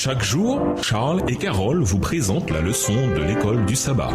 Chaque jour, Charles et Carole vous présentent la leçon de l'école du sabbat.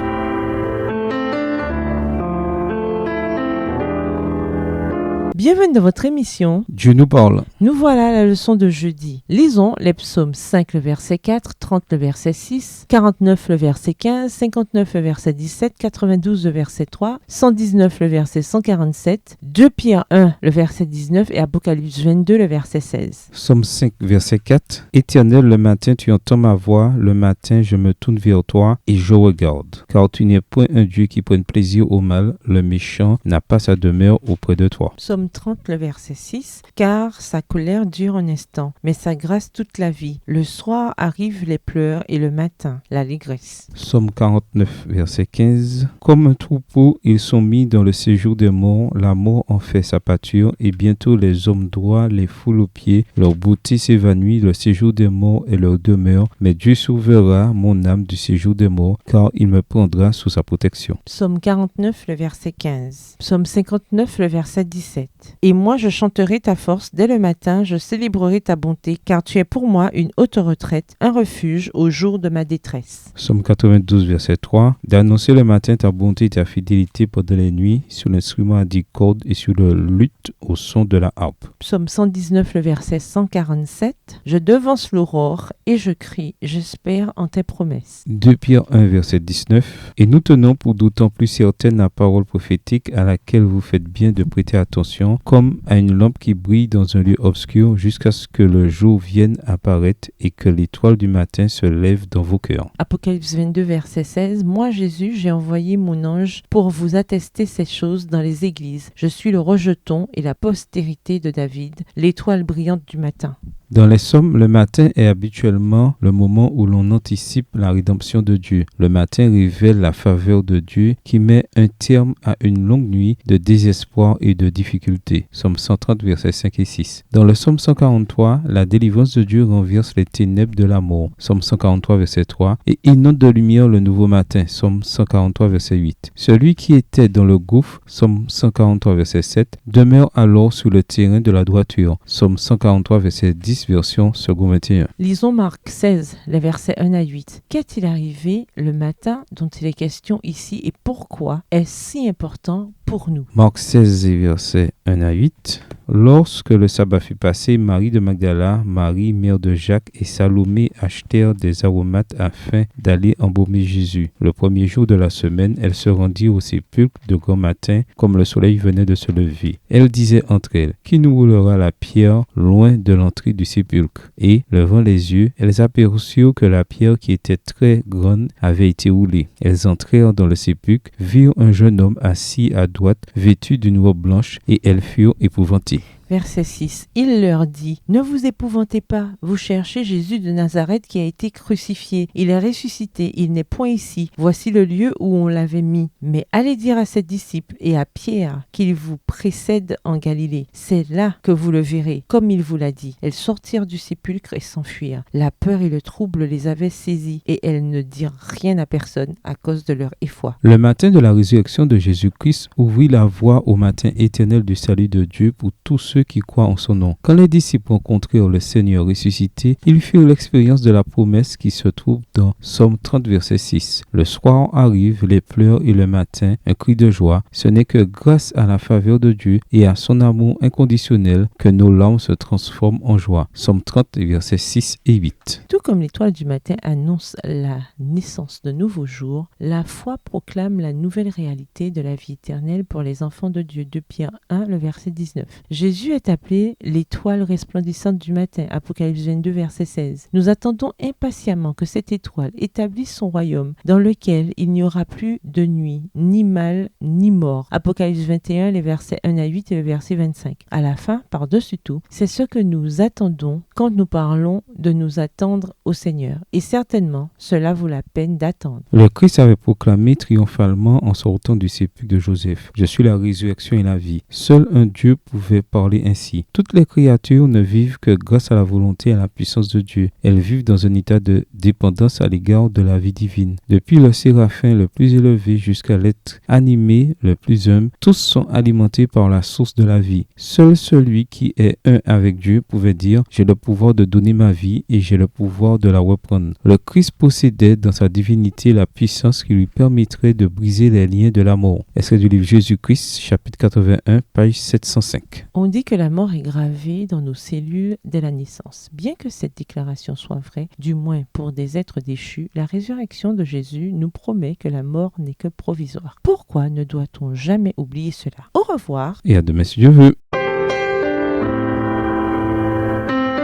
Bienvenue dans votre émission. Dieu nous parle. Nous voilà à la leçon de jeudi. Lisons les psaumes 5, le verset 4, 30, le verset 6, 49, le verset 15, 59, le verset 17, 92, le verset 3, 119, le verset 147, 2 Pierre 1, le verset 19 et Apocalypse 22, le verset 16. Psaume 5, verset 4. Éternel, le matin, tu entends ma voix. Le matin, je me tourne vers toi et je regarde. Car tu n'es point un Dieu qui prenne plaisir au mal. Le méchant n'a pas sa demeure auprès de toi. Psaume 30, le verset 6. Car sa colère dure un instant, mais sa grâce toute la vie. Le soir arrivent les pleurs et le matin, l'allégresse. Psaume 49, verset 15. Comme un troupeau, ils sont mis dans le séjour des morts. La mort en fait sa pâture et bientôt les hommes droits les foulent aux pieds. Leur beauté s'évanouit, le séjour des morts est leur demeure. Mais Dieu sauvera mon âme du séjour des morts, car il me prendra sous sa protection. Psaume 49, le verset 15. Psaume 59, le verset 17. Et moi je chanterai ta force dès le matin, je célébrerai ta bonté, car tu es pour moi une haute retraite, un refuge au jour de ma détresse. Psaume 92, verset 3. D'annoncer le matin ta bonté et ta fidélité pendant les nuits, sur l'instrument à 10 cordes et sur le luth au son de la harpe. Psaume 119, le verset 147. Je devance l'aurore et je crie, j'espère en tes promesses. 2 Pierre 1, verset 19. Et nous tenons pour d'autant plus certaine la parole prophétique à laquelle vous faites bien de prêter attention, comme à une lampe qui brille dans un lieu obscur jusqu'à ce que le jour vienne apparaître et que l'étoile du matin se lève dans vos cœurs. Apocalypse 22, verset 16. Moi, Jésus, j'ai envoyé mon ange pour vous attester ces choses dans les églises. Je suis le rejeton et la postérité de David, l'étoile brillante du matin. Dans les psaumes, le matin est habituellement le moment où l'on anticipe la rédemption de Dieu. Le matin révèle la faveur de Dieu qui met un terme à une longue nuit de désespoir et de difficulté. Psaume 130, versets 5 et 6. Dans le psaume 143, la délivrance de Dieu renverse les ténèbres de la mort. Psaume 143, verset 3. Et inonde de lumière le nouveau matin. Psaume 143, verset 8. Celui qui était dans le gouffre, Psaume 143, verset 7, demeure alors sur le terrain de la droiture. Psaume 143, verset 10. Version second 21. Lisons Marc 16, les versets 1 à 8. Qu'est-il arrivé le matin dont il est question ici et pourquoi est-ce si important pour nous? Marc 16, versets 1 à 8. Lorsque le sabbat fut passé, Marie de Magdala, Marie, mère de Jacques et Salomé achetèrent des aromates afin d'aller embaumer Jésus. Le premier jour de la semaine, elles se rendirent au sépulcre de grand matin, comme le soleil venait de se lever. Elles disaient entre elles, qui nous roulera la pierre loin de l'entrée du sépulcre? Et, levant les yeux, elles aperçurent que la pierre qui était très grande avait été roulée. Elles entrèrent dans le sépulcre, virent un jeune homme assis à droite, vêtu d'une robe blanche, et elles furent épouvantées. Verset 6. Il leur dit, ne vous épouvantez pas, vous cherchez Jésus de Nazareth qui a été crucifié. Il est ressuscité, il n'est point ici. Voici le lieu où on l'avait mis. Mais allez dire à ses disciples et à Pierre qu'il vous précède en Galilée. C'est là que vous le verrez, comme il vous l'a dit. Elles sortirent du sépulcre et s'enfuirent. La peur et le trouble les avaient saisies et elles ne dirent rien à personne à cause de leur effroi. Le matin de la résurrection de Jésus-Christ ouvrit la voie au matin éternel du salut de Dieu pour tous ceux qui croient en son nom. Quand les disciples rencontrèrent le Seigneur ressuscité, ils firent l'expérience de la promesse qui se trouve dans Psaume 30, verset 6. Le soir arrive, les pleurs et le matin, un cri de joie. Ce n'est que grâce à la faveur de Dieu et à son amour inconditionnel que nos larmes se transforment en joie. Psaume 30, versets 6 et 8. Tout comme l'étoile du matin annonce la naissance de nouveaux jours, la foi proclame la nouvelle réalité de la vie éternelle pour les enfants de Dieu. 2 Pierre 1, le verset 19. Jésus est appelé l'étoile resplendissante du matin, Apocalypse 22, verset 16. Nous attendons impatiemment que cette étoile établisse son royaume dans lequel il n'y aura plus de nuit, ni mal, ni mort. Apocalypse 21, les versets 1 à 8 et le verset 25. À la fin, par-dessus tout, c'est ce que nous attendons quand nous parlons de nous attendre au Seigneur. Et certainement, cela vaut la peine d'attendre. Le Christ avait proclamé triomphalement en sortant du sépulcre de Joseph, « Je suis la résurrection et la vie ». Seul un Dieu pouvait parler appelée ainsi. Toutes les créatures ne vivent que grâce à la volonté et à la puissance de Dieu. Elles vivent dans un état de dépendance à l'égard de la vie divine. Depuis le séraphin le plus élevé jusqu'à l'être animé le plus humble, tous sont alimentés par la source de la vie. Seul celui qui est un avec Dieu pouvait dire « J'ai le pouvoir de donner ma vie et j'ai le pouvoir de la reprendre ». Le Christ possédait dans sa divinité la puissance qui lui permettrait de briser les liens de la mort. Extrait du livre Jésus-Christ, chapitre 81, page 705. On dit que la mort est gravée dans nos cellules dès la naissance. Bien que cette déclaration soit vraie, du moins pour des êtres déchus, la résurrection de Jésus nous promet que la mort n'est que provisoire. Pourquoi ne doit-on jamais oublier cela? Au revoir. Et à demain si Dieu veut.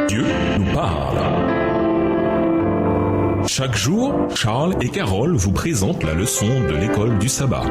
Dieu nous parle. Chaque jour, Charles et Carole vous présentent la leçon de l'école du sabbat.